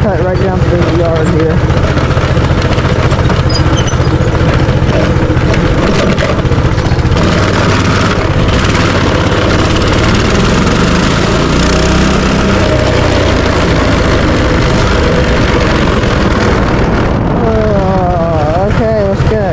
cut right down through the yard here. Okay, let's go.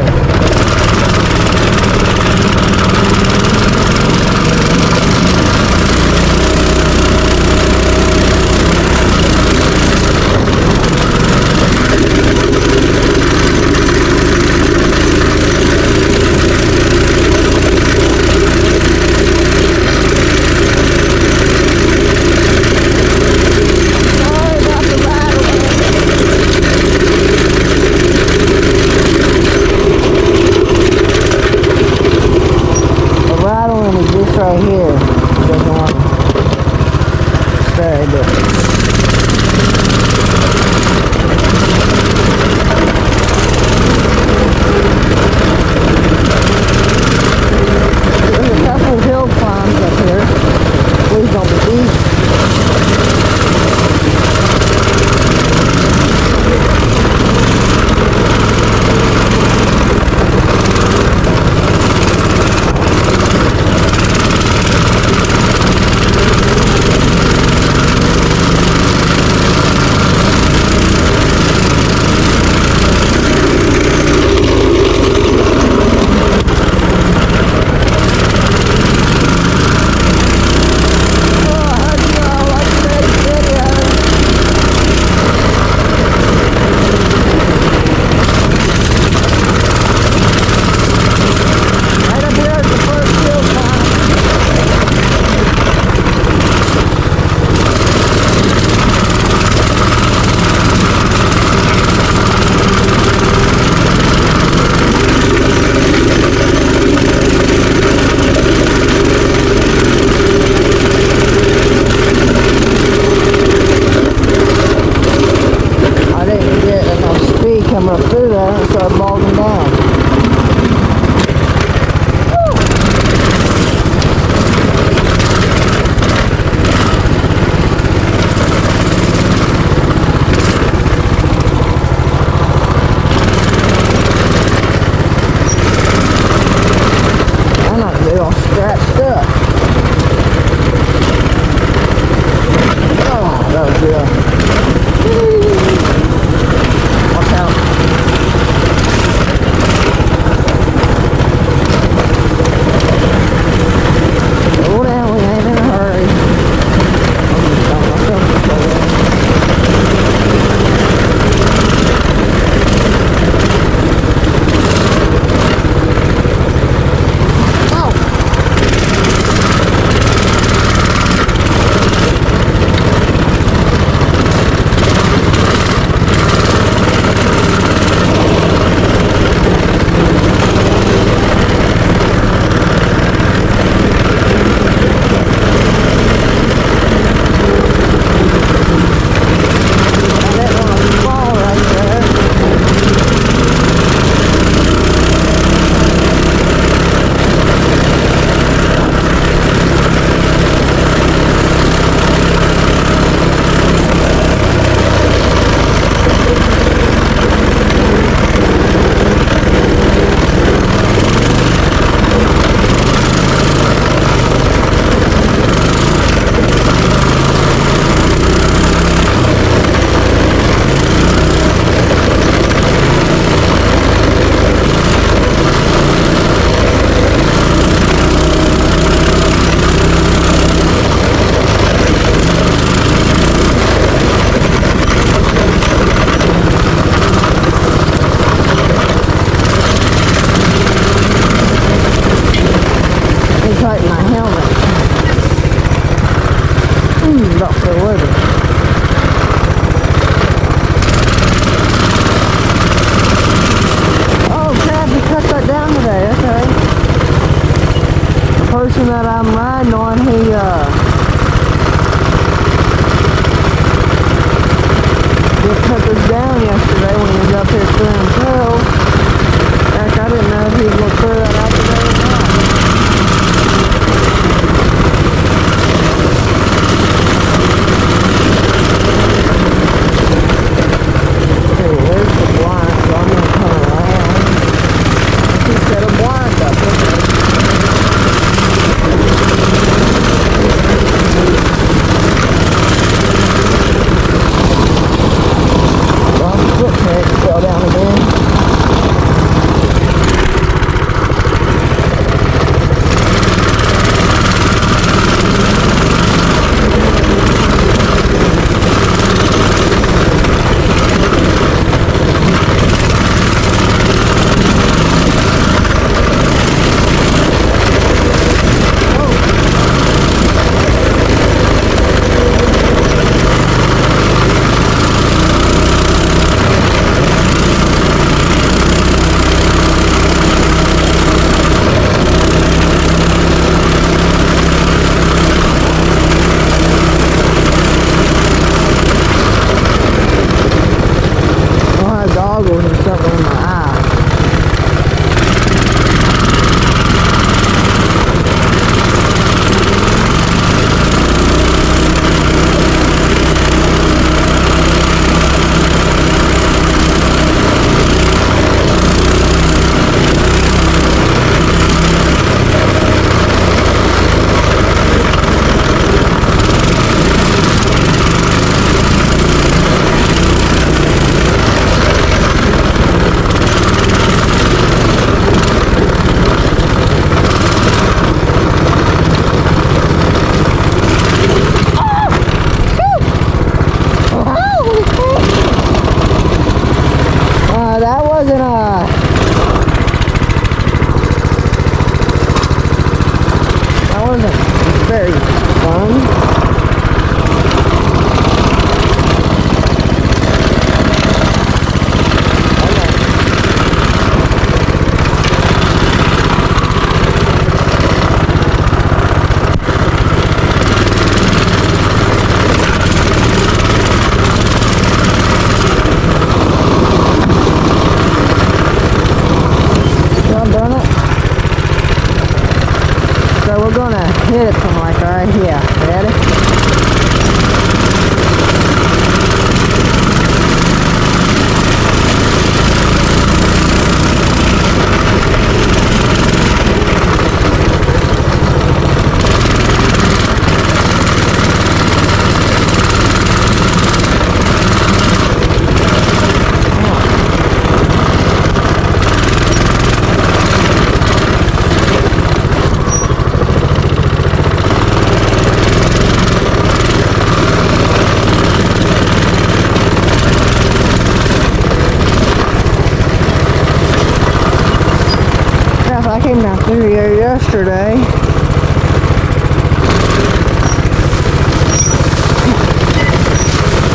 yesterday.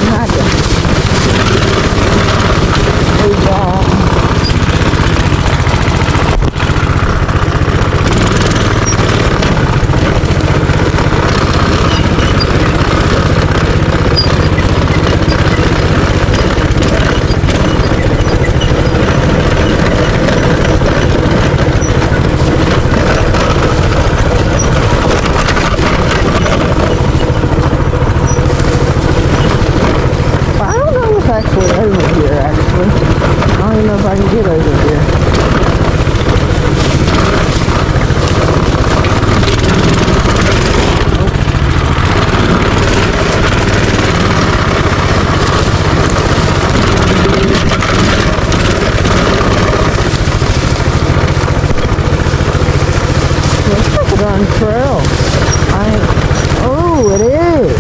Had to move on. Actually over here, actually. I don't even know if I can get over here. Looks like a darn trail. Oh, it is.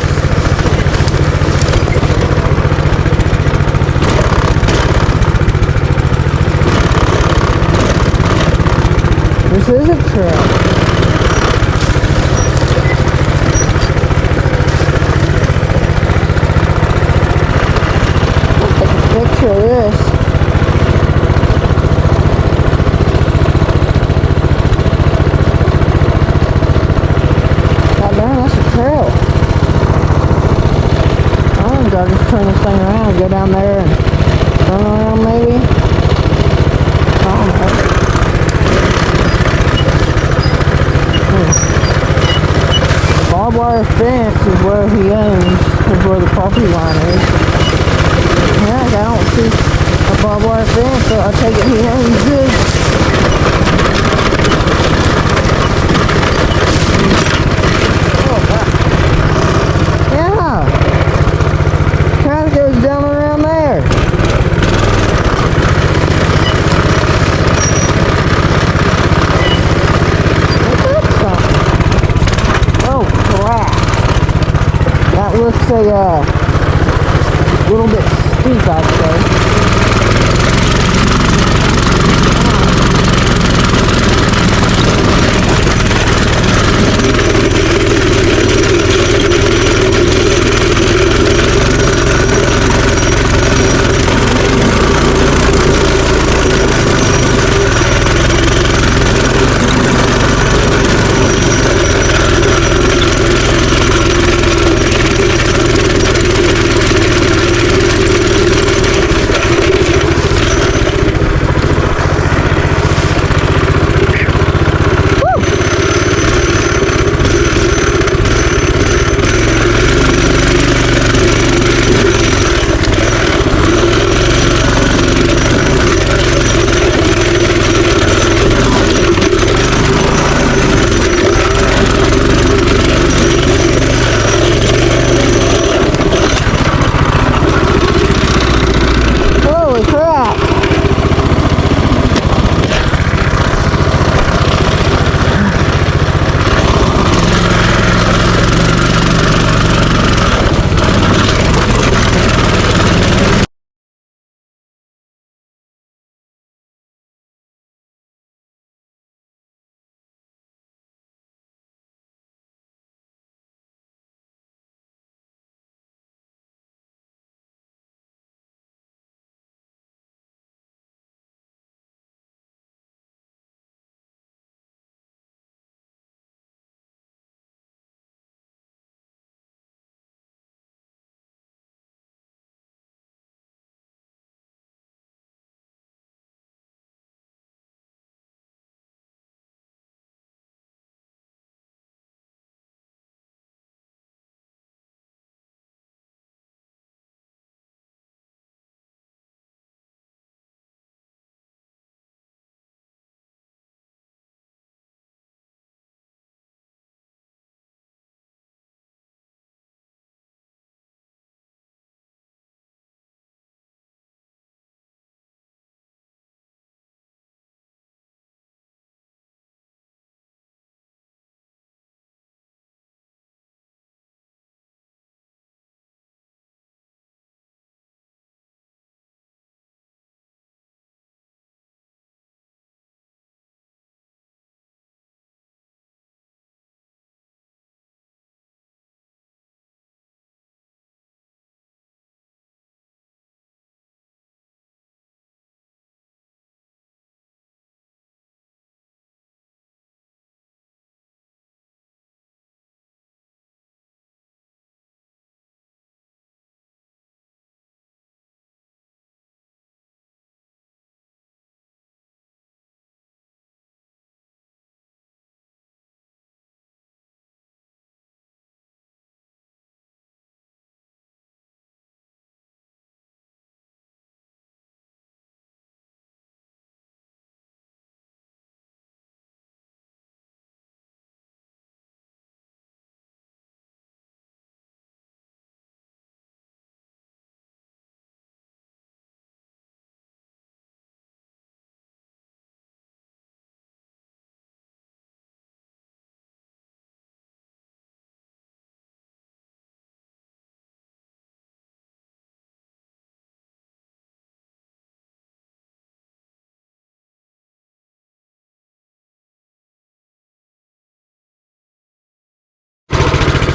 This is a trail. I'll take a picture of this. God damn, that's a trail. I think I'll just turn this thing around and go down there and turn around maybe. I don't know. Barbed wire fence is where he owns, is where the property line is. Yeah, I don't see a barbed wire fence, so I take it he owns this. Oh, wow. Yeah. Trail goes down around there. That looks a little bit steep, I'd say.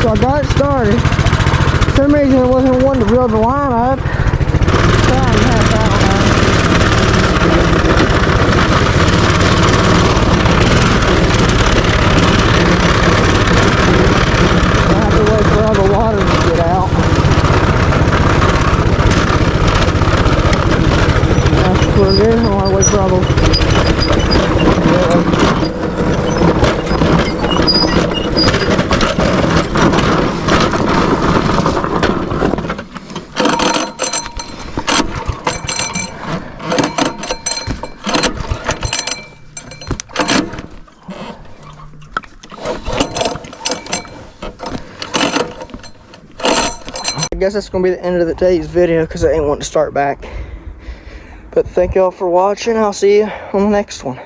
So I got it started. For some reason it wasn't wanting to build the line up. So I have that one. I have to wait for all the water to get out. That's what it is. I want to wait for all the I guess that's going to be the end of today's video because I ain't want to start back. But thank y'all for watching. I'll see you on the next one.